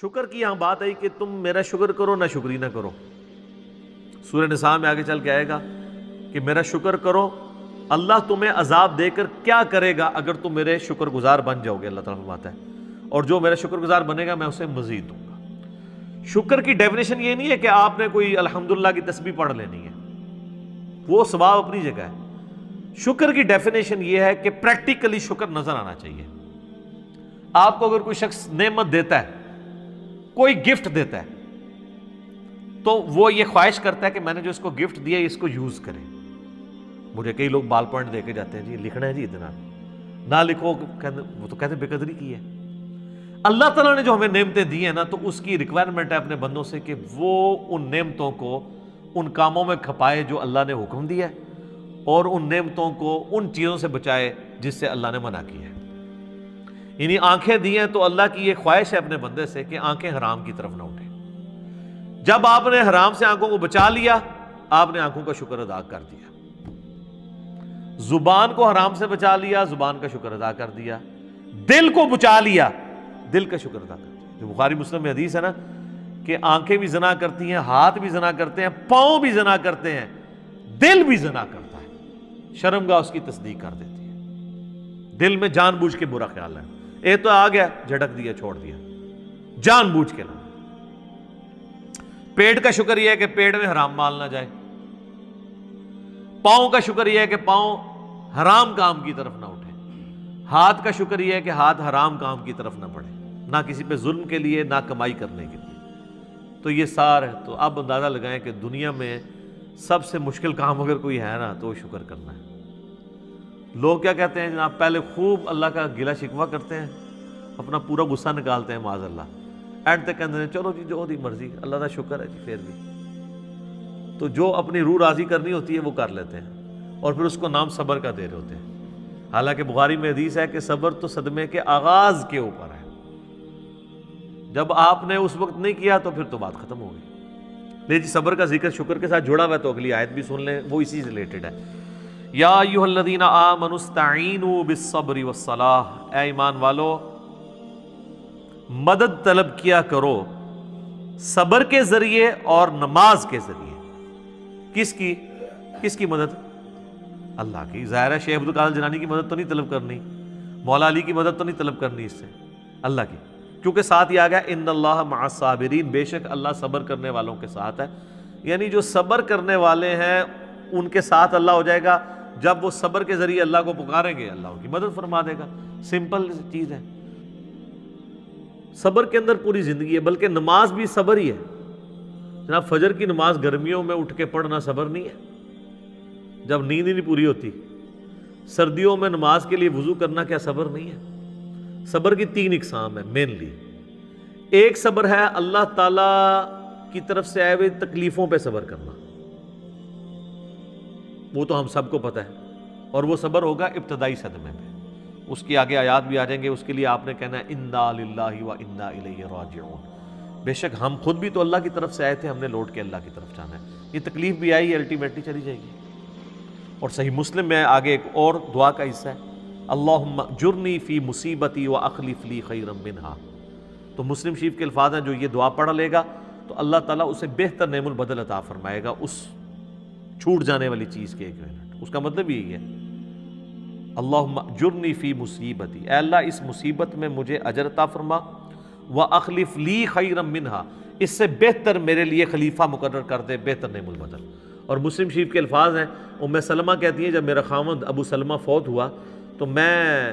شکر کی یہاں بات آئی کہ تم میرا شکر کرو نہ شکری نہ کرو. سورہ نساء میں آگے چل کے آئے گا کہ میرا شکر کرو، اللہ تمہیں عذاب دے کر کیا کرے گا اگر تم میرے شکر گزار بن جاؤ گے. اللہ تعالیٰ فرماتا ہے اور جو میرا شکر گزار بنے گا میں اسے مزید دوں گا. شکر کی ڈیفینیشن یہ نہیں ہے کہ آپ نے کوئی الحمدللہ کی تسبیح پڑھ لینی ہے، وہ ثواب اپنی جگہ ہے. شکر کی ڈیفینیشن یہ ہے کہ پریکٹیکلی شکر نظر آنا چاہیے. آپ کو اگر کوئی شخص نعمت دیتا ہے، کوئی گفٹ دیتا ہے، تو وہ یہ خواہش کرتا ہے کہ میں نے جو اس کو گفٹ دیا اس کو یوز کرے. مجھے کئی لوگ بال پوائنٹ دے کے جاتے ہیں، جی لکھنا ہے جی اتنا، نہ لکھو، وہ تو کہتے ہیں بے قدری کی ہے. اللہ تعالیٰ نے جو ہمیں نعمتیں دی ہیں نا، تو اس کی ریکوائرمنٹ ہے اپنے بندوں سے کہ وہ ان نعمتوں کو ان کاموں میں کھپائے جو اللہ نے حکم دیا ہے، اور ان نعمتوں کو ان چیزوں سے بچائے جس سے اللہ نے منع کیا ہے. یعنی آنکھیں دی ہیں تو اللہ کی یہ خواہش ہے اپنے بندے سے کہ آنکھیں حرام کی طرف نہ اٹھیں. جب آپ نے حرام سے آنکھوں کو بچا لیا، آپ نے آنکھوں کا شکر ادا کر دیا. زبان کو حرام سے بچا لیا، زبان کا شکر ادا کر دیا. دل کو بچا لیا، دل کا شکر ادا کر دیا. جو بخاری مسلم میں حدیث ہے نا کہ آنکھیں بھی زنا کرتی ہیں، ہاتھ بھی زنا کرتے ہیں، پاؤں بھی زنا کرتے ہیں، دل بھی زنا کرتا ہے، شرمگاہ اس کی تصدیق کر دیتی ہے. دل میں جان بوجھ کے برا خیال ہے، اے تو آ گیا جھٹک دیا چھوڑ دیا، جان بوجھ کے نہ. پیٹ کا شکر یہ ہے کہ پیٹ میں حرام مال نہ جائے. پاؤں کا شکر یہ ہے کہ پاؤں حرام کام کی طرف نہ اٹھے. ہاتھ کا شکر یہ ہے کہ ہاتھ حرام کام کی طرف نہ بڑھے، نہ کسی پہ ظلم کے لیے نہ کمائی کرنے کے لیے. تو یہ سار ہے. تو اب اندازہ لگائیں کہ دنیا میں سب سے مشکل کام اگر کوئی ہے نا تو وہ شکر کرنا ہے. لوگ کیا کہتے ہیں جناب، پہلے خوب اللہ کا گلہ شکوہ کرتے ہیں، اپنا پورا غصہ نکالتے ہیں معاذ اللہ، اینڈ تک کہتے ہیں چلو جی جو دی مرضی، اللہ کا شکر ہے جی. پھر بھی تو جو اپنی روح راضی کرنی ہوتی ہے وہ کر لیتے ہیں، اور پھر اس کو نام صبر کا دے رہے ہوتے ہیں. حالانکہ بخاری میں حدیث ہے کہ صبر تو صدمے کے آغاز کے اوپر ہے. جب آپ نے اس وقت نہیں کیا تو پھر تو بات ختم ہو گئی. لے جی صبر کا ذکر شکر کے ساتھ جڑا ہوا ہے، تو اگلی آیت بھی سن لیں، وہ اسی سے ریلیٹڈ ہے. یا ایھا الذین آمنوا استعینوا بالصبر والصلاۃ، اے ایمان والو مدد طلب کیا کرو صبر کے ذریعے اور نماز کے ذریعے. کس کی مدد؟ اللہ کی. ظاہر ہے شیخ عبدالقادر جیلانی کی مدد تو نہیں طلب کرنی، مولا علی کی مدد تو نہیں طلب کرنی، اس سے اللہ کی. کیونکہ ساتھ ہی آ گیا ان اللہ مع الصابرین، بے شک اللہ صبر کرنے والوں کے ساتھ ہے. یعنی جو صبر کرنے والے ہیں ان کے ساتھ اللہ ہو جائے گا. جب وہ صبر کے ذریعے اللہ کو پکاریں گے اللہ ان کی مدد فرما دے گا. سمپل چیز ہے. صبر کے اندر پوری زندگی ہے. بلکہ نماز بھی صبر ہی ہے جناب. فجر کی نماز گرمیوں میں اٹھ کے پڑھنا صبر نہیں ہے جب نیند ہی نہیں پوری ہوتی. سردیوں میں نماز کے لیے وضو کرنا کیا صبر نہیں ہے؟ صبر کی 3 اقسام ہے مینلی. ایک صبر ہے اللہ تعالیٰ کی طرف سے آئے ہوئے تکلیفوں پہ صبر کرنا، وہ تو ہم سب کو پتہ ہے، اور وہ صبر ہوگا ابتدائی صدمے پہ. اس کی آگے آیات بھی آ جائیں گے. اس کے لیے آپ نے کہنا ہے انا للہ و انا الیہ راجعون. بے شک ہم خود بھی تو اللہ کی طرف سے آئے تھے، ہم نے لوٹ کے اللہ کی طرف جانا ہے. یہ تکلیف بھی آئی، الٹیمیٹلی چلی جائے گی. اور صحیح مسلم میں آگے ایک اور دعا کا حصہ ہے، اللہم اجرنی فی مصیبتی واخلف لی خیرا منہا. تو مسلم شریف کے الفاظ ہیں، جو یہ دعا پڑھ لے گا تو اللہ تعالیٰ اسے بہتر نعم البدل عطا فرمائے گا اس چھوٹ جانے والی چیز کے ایکویولنٹ. اس کا مطلب یہی ہے اللہم اجرنی فی مصیبتی، اے اللہ اس مصیبت میں مجھے اجر عطا فرما، واخلف لی خیرا منہا، اس سے بہتر میرے لیے خلیفہ مقرر کر دے، بہتر نعم البدل. اور مسلم شریف کے الفاظ ہیں، ام سلمہ کہتی ہیں جب میرا خاوند ابو سلمہ فوت ہوا تو میں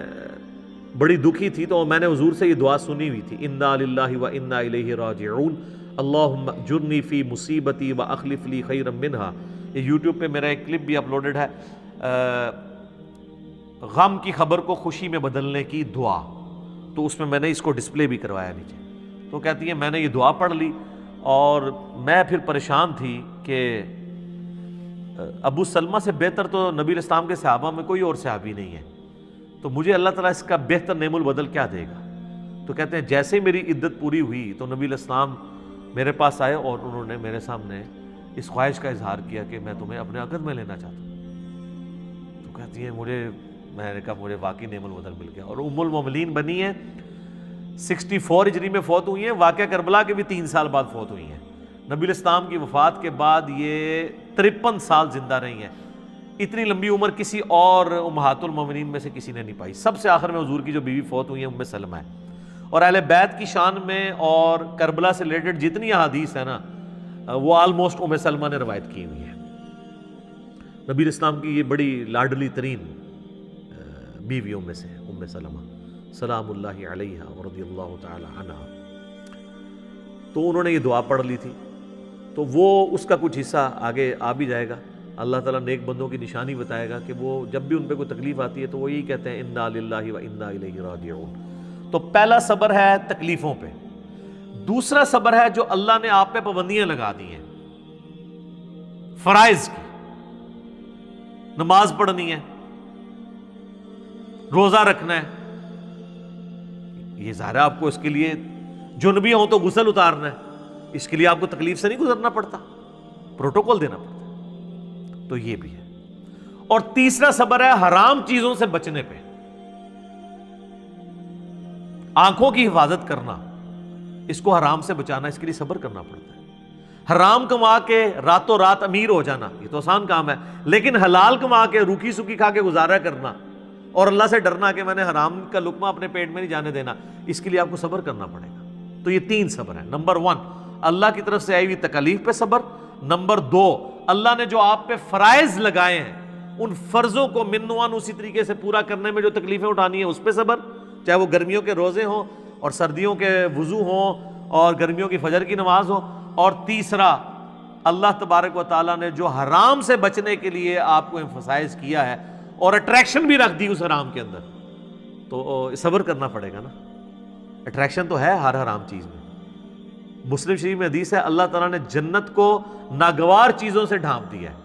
بڑی دکھی تھی، تو میں نے حضور سے یہ دعا سنی ہوئی تھی، انا للہ و انا الیہ راجعون اللہم اجرنی فی مصیبتی واخلف لی خیرا منہا. یہ یوٹیوب پہ میرا ایک کلپ بھی اپلوڈڈ ہے، غم کی خبر کو خوشی میں بدلنے کی دعا. تو اس میں نے اس کو ڈسپلے بھی کروایا نیچے. تو کہتی ہیں میں نے یہ دعا پڑھ لی اور میں پھر پریشان تھی کہ ابو سلمہ سے بہتر تو نبی علیہ السلام کے صحابہ میں کوئی اور صحابی نہیں ہے، تو مجھے اللہ تعالیٰ اس کا بہتر نعم البدل کیا دے گا. تو کہتے ہیں جیسے میری عدت پوری ہوئی تو نبی علیہ السلام میرے پاس آئے اور انہوں نے میرے سامنے اس خواہش کا اظہار کیا کہ میں تمہیں اپنے عقد میں لینا چاہتا ہوں. تو کہتی ہیں میں نے کہا مجھے واقعی نعم البدل مل گیا. اور ام المومنین بنی ہیں 64 ہجری میں فوت ہوئی ہیں، واقعہ کربلا کے بھی 3 سال بعد فوت ہوئی ہیں۔ نبی الاسلام کی وفات کے بعد یہ 53 سال زندہ رہی ہیں۔ اتنی لمبی عمر کسی اور امہات المومنین میں سے کسی نے نہیں پائی۔ سب سے آخر میں حضور کی جو بیوی فوت ہوئی ہیں ام سلمہ ہے۔ اور اہل بیت کی شان میں اور کربلا سے ریلیٹڈ جتنی احادیث ہیں نا وہ آلموسٹ ام سلمہ نے روایت کی ہوئی ہے۔ نبی الاسلام کی یہ بڑی لاڈلی ترین بیویوں میں سے ام سلمہ سلام اللہ علیہا ورضی اللہ تعالی عنہا۔ تو انہوں نے یہ دعا پڑھ لی تھی، تو وہ اس کا کچھ حصہ آگے آ بھی جائے گا۔ اللہ تعالیٰ نیک بندوں کی نشانی بتائے گا کہ وہ جب بھی ان پہ کوئی تکلیف آتی ہے تو وہ یہی کہتے ہیں انا للہ و انا الیہ راجعون۔ تو پہلا صبر ہے تکلیفوں پہ، دوسرا صبر ہے جو اللہ نے آپ پہ پابندیاں لگا دی ہیں فرائض کی، نماز پڑھنی ہے، روزہ رکھنا ہے، یہ ظاہر ہے آپ کو اس کے لیے جنبی ہوں تو غسل اتارنا ہے، اس کے لیے آپ کو تکلیف سے نہیں گزرنا پڑتا، پروٹوکول دینا پڑتا ہے، تو یہ بھی ہے۔ اور تیسرا صبر ہے حرام چیزوں سے بچنے پہ، آنکھوں کی حفاظت کرنا، اس کو حرام سے بچانا، اس کے لیے صبر کرنا پڑتا ہے۔ حرام کما کے راتوں رات امیر ہو جانا یہ تو آسان کام ہے، لیکن حلال کما کے روکھی سوکھی کھا کے گزارا کرنا اور اللہ سے ڈرنا کہ میں نے حرام کا لقمہ اپنے پیٹ میں نہیں جانے دینا، اس کے لیے آپ کو صبر کرنا پڑے گا۔ تو یہ 3 صبر ہیں۔ نمبر 1 اللہ کی طرف سے آئی ہوئی تکالیف پہ صبر، نمبر 2 اللہ نے جو آپ پہ فرائض لگائے ہیں ان فرضوں کو منوان اسی طریقے سے پورا کرنے میں جو تکلیفیں اٹھانی ہیں اس پہ صبر، چاہے وہ گرمیوں کے روزے ہوں اور سردیوں کے وضو ہوں اور گرمیوں کی فجر کی نماز ہو، اور تیسرا اللہ تبارک و تعالیٰ نے جو حرام سے بچنے کے لیے آپ کو ایمفسائز کیا ہے اور اٹریکشن بھی رکھ دی اس حرام کے اندر، تو صبر کرنا پڑے گا نا۔ اٹریکشن تو ہے ہر حرام چیز میں۔ مسلم شریف میں حدیث ہے اللہ تعالیٰ نے جنت کو ناگوار چیزوں سے ڈھانپ دیا ہے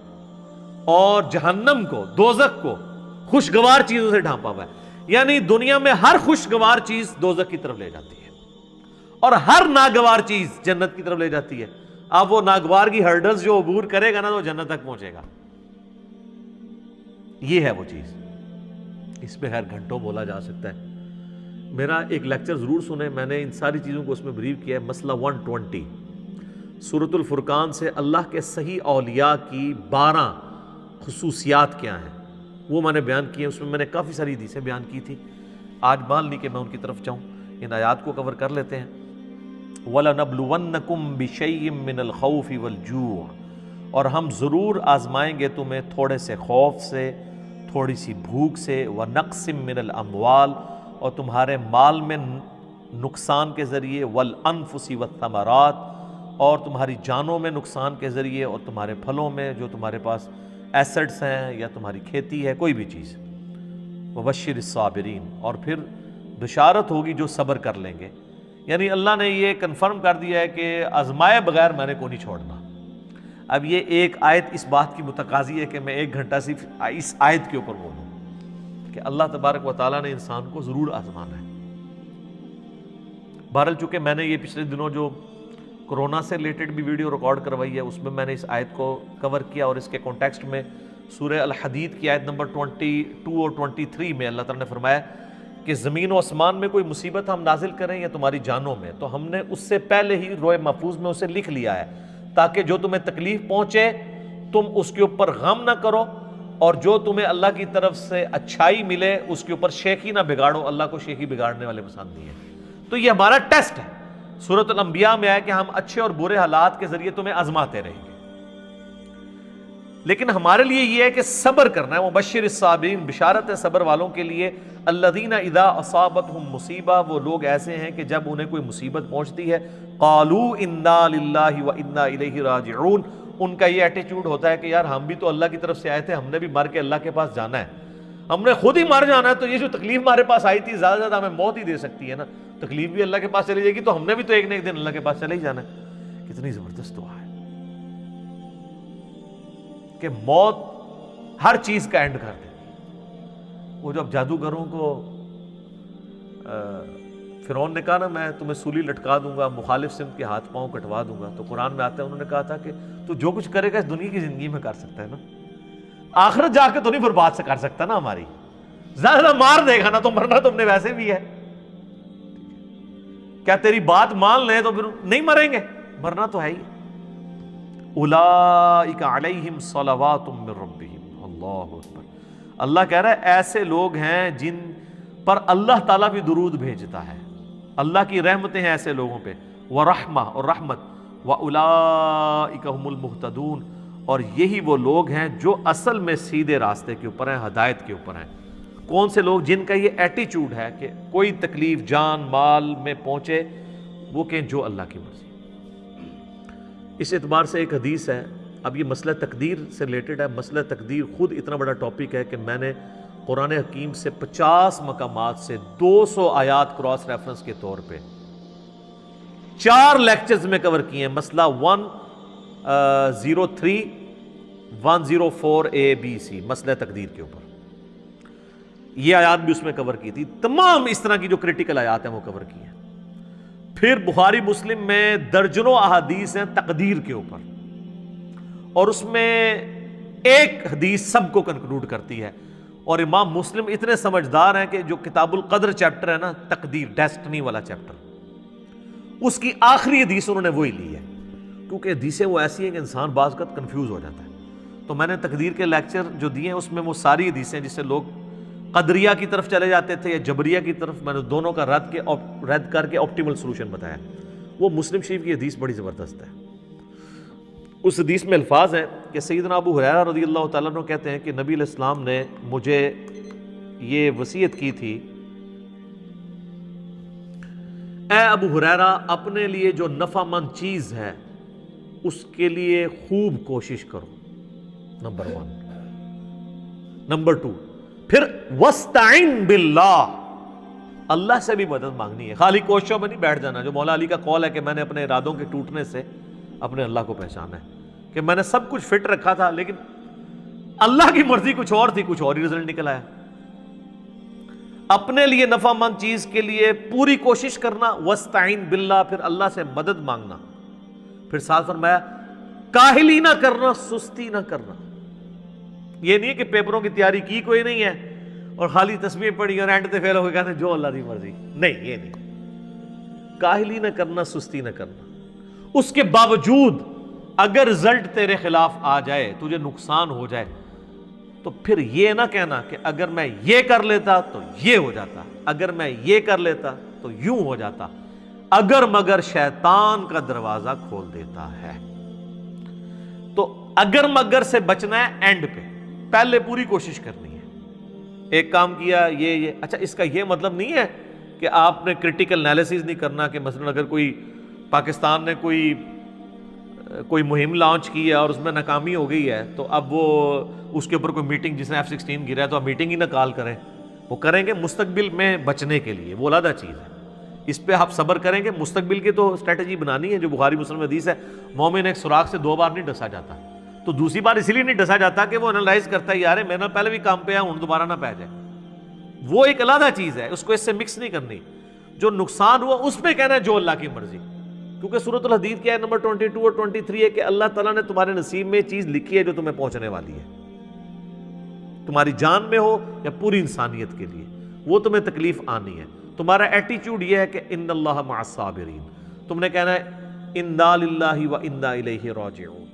اور جہنم کو، دوزخ کو خوشگوار چیزوں سے ڈھانپا ہوا ہے، یعنی دنیا میں ہر خوشگوار چیز دوزخ کی طرف لے جاتی ہے اور ہر ناگوار چیز جنت کی طرف لے جاتی ہے۔ اب وہ ناگوار کی ہرڈلز جو عبور کرے گا نا تو جنت تک پہنچے گا، یہ ہے وہ چیز۔ اس پہ خیر گھنٹوں بولا جا سکتا ہے، میرا ایک لیکچر ضرور سنیں، میں نے ان ساری چیزوں کو اس میں بریف کیا ہے۔ مسئلہ 120 سورۃ الفرقان سے اللہ کے صحیح اولیاء کی 12 خصوصیات کیا ہیں وہ میں نے بیان کیے، اس میں میں نے کافی ساری حدیثیں بیان کی تھی، آج بال نہیں کہ میں ان کی طرف جاؤں، ان آیات کو کور کر لیتے ہیں۔ وَلَنَبْلُوَنَّكُمْ بِشَيْءٍ مِّنَ الْخَوْفِ وَالْجُوعِ، اور ہم ضرور آزمائیں گے تمہیں تھوڑے سے خوف سے، تھوڑی سی بھوک سے، وَنَقْصٍ مِّنَ الْأَمْوَالِ، اور تمہارے مال میں نقصان کے ذریعے، وَالْأَنفُسِ وَالثَّمَرَاتِ، اور تمہاری جانوں میں نقصان کے ذریعے، اور تمہارے پھلوں میں جو تمہارے پاس ایسٹس ہیں یا تمہاری کھیتی ہے کوئی بھی چیز۔ وَبَشِّرِ الصَّابِرِينَ، اور پھر بشارت ہوگی جو صبر کر لیں گے، یعنی اللہ نے یہ کنفرم کر دیا ہے کہ آزمائے بغیر میں نے کو نہیں چھوڑنا۔ اب یہ ایک آیت اس بات کی متقاضی ہے کہ میں 1 گھنٹہ صرف اس آیت کے اوپر بولوں کہ اللہ تبارک و تعالیٰ نے انسان کو ضرور آزمانا ہے۔ بہرحال چونکہ میں نے یہ پچھلے دنوں جو کرونا سے ریلیٹڈ بھی ویڈیو ریکارڈ کروائی ہے اس میں میں نے اس آیت کو کور کیا، اور اس کے کانٹیکسٹ میں سورہ الحدید کی آیت نمبر 22 اور 23 میں اللہ تعالیٰ نے فرمایا کہ زمین و آسمان میں کوئی مصیبت ہم نازل کریں یا تمہاری جانوں میں تو ہم نے اس سے پہلے ہی روئے محفوظ میں اسے لکھ لیا ہے، تاکہ جو تمہیں تکلیف پہنچے تم اس کے اوپر غم نہ کرو، اور جو تمہیں اللہ کی طرف سے اچھائی ملے اس کے اوپر شیخی نہ بگاڑو، اللہ کو شیخی بگاڑنے والے پسند نہیں ہیں۔ تو یہ ہمارا ٹیسٹ ہے، سورۃ الانبیاء میں ہے کہ ہم اچھے اور برے حالات کے ذریعے تمہیں آزماتے رہیں گے، لیکن ہمارے لیے یہ ہے کہ صبر کرنا ہے۔ مبشر الصابرین، بشارت ہے صبر والوں کے لیے۔ الذین اذا اصابتہم مصیبہ، وہ لوگ ایسے ہیں کہ جب انہیں کوئی مصیبت پہنچتی ہے، قالوا انا للہ وانا الیہ راجعون، ان کا یہ ایٹیچیوڈ ہوتا ہے کہ یار ہم بھی تو اللہ کی طرف سے آئے تھے، ہم نے بھی مر کے اللہ کے پاس جانا ہے، ہم نے خود ہی مر جانا ہے، تو یہ جو تکلیف ہمارے پاس آئی تھی زیادہ سے زیادہ ہمیں موت ہی دے سکتی ہے نا، تکلیف بھی اللہ کے پاس چلی جائے گی تو ہم نے بھی تو ایک نہ ایک دن اللہ کے پاس چلے ہی جانا ہے۔ کتنی زبردست دعا ہے کہ موت ہر چیز کا اینڈ کر دے۔ وہ جب جادوگروں کو فرعون نے کہا نا میں تمہیں سولی لٹکا دوں گا، مخالف سمت کے ہاتھ پاؤں کٹوا دوں گا، تو قرآن میں آتا ہے انہوں نے کہا تھا کہ تو جو کچھ کرے گا اس دنیا کی زندگی میں کر سکتا ہے نا، آخرت جا کے تو نہیں برباد سے کر سکتا نا ہماری، زیادہ مار دے گا نا تو مرنا تم نے ویسے بھی ہے۔ کیا تیری بات مان لیں تو پھر نہیں مریں گے؟ مرنا تو ہے ہی۔ اولئک علیہم صلوات من ربہم، اللہ اکبر۔ اللہ کہہ رہا ہے ایسے لوگ ہیں جن پر اللہ تعالیٰ بھی درود بھیجتا ہے، اللہ کی رحمتیں ہیں ایسے لوگوں پہ، ورحمہ اور رحمت، واولئک هم المہتدون، اور یہی وہ لوگ ہیں جو اصل میں سیدھے راستے کے اوپر ہیں، ہدایت کے اوپر ہیں۔ کون سے لوگ؟ جن کا یہ ایٹیچیوڈ ہے کہ کوئی تکلیف جان مال میں پہنچے وہ کہیں جو اللہ کی مرضی۔ اس اعتبار سے ایک حدیث ہے، اب یہ مسئلہ تقدیر سے ریلیٹڈ ہے۔ مسئلہ تقدیر خود اتنا بڑا ٹاپک ہے کہ میں نے قرآن حکیم سے 50 مقامات سے 200 آیات کراس ریفرنس کے طور پہ 4 لیکچرز میں کور کیے ہیں۔ مسئلہ 103 104 ABC، مسئلہ تقدیر کے اوپر یہ آیات بھی اس میں کور کی تھی۔ تمام اس طرح کی جو کریٹیکل آیات ہیں وہ کور کی ہیں۔ پھر بخاری مسلم میں درجنوں احادیث ہیں تقدیر کے اوپر، اور اس میں ایک حدیث سب کو کنکلوڈ کرتی ہے۔ اور امام مسلم اتنے سمجھدار ہیں کہ جو کتاب القدر چیپٹر ہے نا، تقدیر ڈیسٹنی والا چیپٹر، اس کی آخری حدیث انہوں نے وہی لی ہے، کیونکہ حدیثیں وہ ایسی ہیں کہ انسان بعض وقت کنفیوز ہو جاتا ہے۔ تو میں نے تقدیر کے لیکچر جو دیے ہیں اس میں وہ ساری حدیثیں جس سے لوگ قدریہ کی طرف چلے جاتے تھے یا جبریہ کی طرف، میں نے دونوں کا رد کر کے آپٹیمل سولوشن بتایا۔ وہ مسلم شریف کی حدیث بڑی زبردست ہے۔ اس حدیث میں الفاظ ہیں کہ سیدنا ابو ہریرہ رضی اللہ تعالیٰ عنہ کہتے ہیں کہ نبی علیہ السلام نے مجھے یہ وصیت کی تھی، اے ابو ہریرہ اپنے لیے جو نفع مند چیز ہے اس کے لیے خوب کوشش کرو، نمبر 1۔ نمبر 2، پھر وَاسْتَعِن بِاللَّهِ، اللہ سے بھی مدد مانگنی ہے، خالی کوششوں میں نہیں بیٹھ جانا۔ جو مولا علی کا قول ہے کہ میں نے اپنے ارادوں کے ٹوٹنے سے اپنے اللہ کو پہچانا ہے، کہ میں نے سب کچھ فٹ رکھا تھا لیکن اللہ کی مرضی کچھ اور تھی، کچھ اور ہی رزلٹ نکل آیا۔ اپنے لیے نفع مند چیز کے لیے پوری کوشش کرنا، وَاسْتَعِن بِاللَّهِ، پھر اللہ سے مدد مانگنا، پھر ساتھ فرمایا کاہلی نہ کرنا، سستی نہ کرنا۔ یہ نہیں کہ پیپروں کی تیاری کی کوئی نہیں ہے اور خالی تسبیح پڑھی اور اینڈ تے فیل ہو کے کہتے ہیں جو اللہ دی مرضی، نہیں، یہ نہیں۔ کاہلی نہ کرنا، سستی نہ کرنا۔ اس کے باوجود اگر رزلٹ تیرے خلاف آ جائے، تجھے نقصان ہو جائے، تو پھر یہ نہ کہنا کہ اگر میں یہ کر لیتا تو یہ ہو جاتا، اگر میں یہ کر لیتا تو یوں ہو جاتا، اگر مگر شیطان کا دروازہ کھول دیتا ہے۔ تو اگر مگر سے بچنا ہے اینڈ پہ، پہلے پوری کوشش کرنی ہے۔ ایک کام کیا یہ اچھا، اس کا یہ مطلب نہیں ہے کہ آپ نے کرٹیکل انالیسز نہیں کرنا، کہ مثلا اگر کوئی پاکستان نے کوئی مہم لانچ کی ہے اور اس میں ناکامی ہو گئی ہے تو اب وہ اس کے اوپر کوئی میٹنگ، جس نے F-16 گرا ہے تو آپ میٹنگ ہی نہ کال کریں، وہ کریں گے مستقبل میں بچنے کے لیے، وہ علیحدہ چیز ہے۔ اس پہ آپ صبر کریں گے، مستقبل کی تو اسٹریٹجی بنانی ہے۔ جو بخاری مسلم حدیث ہے، مومن ایک سوراخ سے 2 بار نہیں ڈسا جاتا، تو دوسری بار اسی لیے نہیں ڈسا جاتا کہ وہ انالائز کرتا ہے یار میں نے پہلے بھی کام پہ ہوں دوبارہ نہ پہ جائے، وہ ایک علیحدہ چیز ہے، اس کو اس سے مکس نہیں کرنی۔ جو نقصان ہوا اس پہ کہنا ہے جو اللہ کی مرضی، کیونکہ سورۃ الحدید کیا ہے نمبر 22 اور 23 ہے کہ اللہ تعالیٰ نے تمہارے نصیب میں چیز لکھی ہے جو تمہیں پہنچنے والی ہے، تمہاری جان میں ہو یا پوری انسانیت کے لیے، وہ تمہیں تکلیف آنی ہے۔ تمہارا ایٹیچیوڈ یہ ہے کہ ان اللہ مع الصابرین، تم نے کہنا ہے انا للہ و انا الیہ راجعون۔